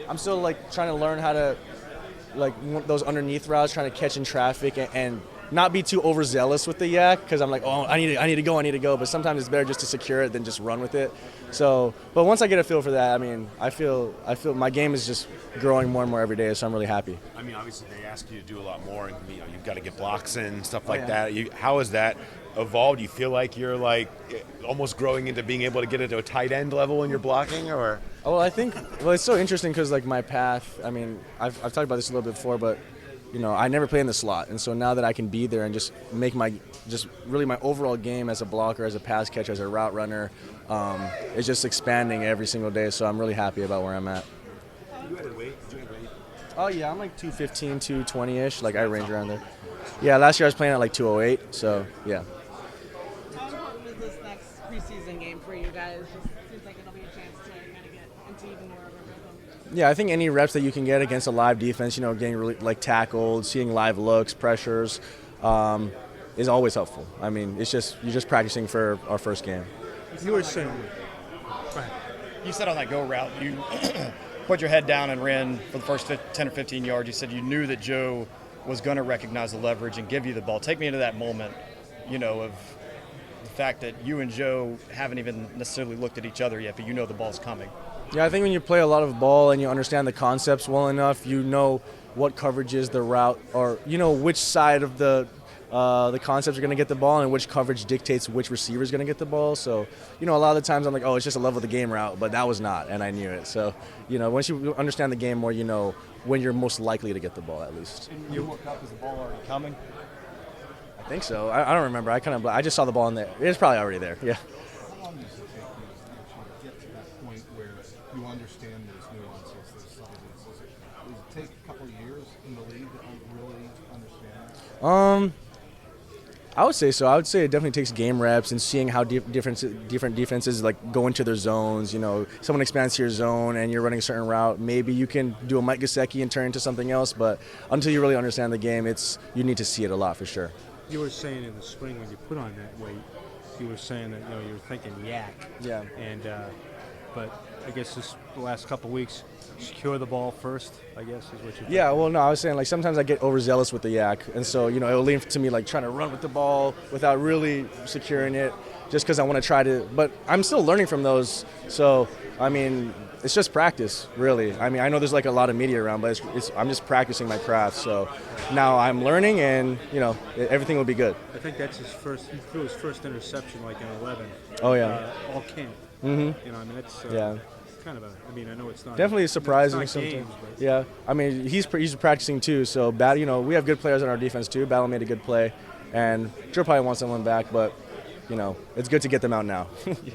I'm still like trying to learn how to those underneath routes, trying to catch in traffic and not be too overzealous with the yak because I'm like, oh, I need to go. But sometimes it's better just to secure it than just run with it. So, but once I get a feel for that, I mean, I feel my game is just growing more and more every day. So I'm really happy. I mean, obviously they ask you to do a lot more, and you've got to get blocks in stuff like yeah. that. How has that evolved? Do you feel like you're like almost growing into being able to get into a tight end level in your blocking, or? Well, I think it's so interesting because like my path. I mean, I've talked about this a little bit before, but I never play in the slot, and so now that I can be there and just make my overall game as a blocker, as a pass catcher, as a route runner, it's just expanding every single day. So I'm really happy about where I'm at. You added weight. Oh yeah, I'm like 215, 220-ish. Like I range around there. Yeah, last year I was playing at like 208. So yeah. How important is this next preseason game for you guys? Just seems like it'll be a chance to kind of get into even more of a rhythm. Yeah, I think any reps that you can get against a live defense, getting really like tackled, seeing live looks, pressures, is always helpful. I mean, you're just practicing for our first game. You were saying, You said on that go route, you put your head down and ran for the first 10 or 15 yards. You said you knew that Joe was going to recognize the leverage and give you the ball. Take me into that moment, of the fact that you and Joe haven't even necessarily looked at each other yet, but you know the ball's coming. Yeah, I think when you play a lot of ball and you understand the concepts well enough, you know what coverage is the route, or which side of the concepts are going to get the ball and which coverage dictates which receiver is going to get the ball. So, a lot of the times I'm like, oh, it's just a level of the game route, but that was not, and I knew it. So, once you understand the game more, when you're most likely to get the ball at least. And you woke up, is the ball already coming? I think so. I don't remember. I just saw the ball in there. It's probably already there. Yeah. how long does it take you to actually get to that point where you understand those nuances, those subtleties? Does it take a couple of years in the league to really understand that? I would say so. I would say it definitely takes game reps and seeing how different defenses like go into their zones. Someone expands to your zone and you're running a certain route. Maybe you can do a Mike Gesicki and turn into something else, but until you really understand the game, you need to see it a lot for sure. You were saying in the spring when you put on that weight, you were saying that you were thinking yak. Yeah. And but I guess the last couple of weeks, secure the ball first, I guess, is what you're thinking. Yeah, well, no, I was saying, like, sometimes I get overzealous with the yak, and so, it'll lean to me, like, trying to run with the ball without really securing it, just because I want to try to, but I'm still learning from those, so, I mean, it's just practice, really. I mean, I know there's, like, a lot of media around, but I'm just practicing my craft, so now I'm learning, and, everything will be good. I think that's he threw his first interception, like, in 11. Oh, yeah. All camp. Mm-hmm. I mean, that's yeah. kind of I know it's not. Definitely surprising it's not sometimes. games, but Yeah, I mean, he's practicing too. So we have good players on our defense too. Battle made a good play, and Joe probably wants someone back, but it's good to get them out now. Yeah.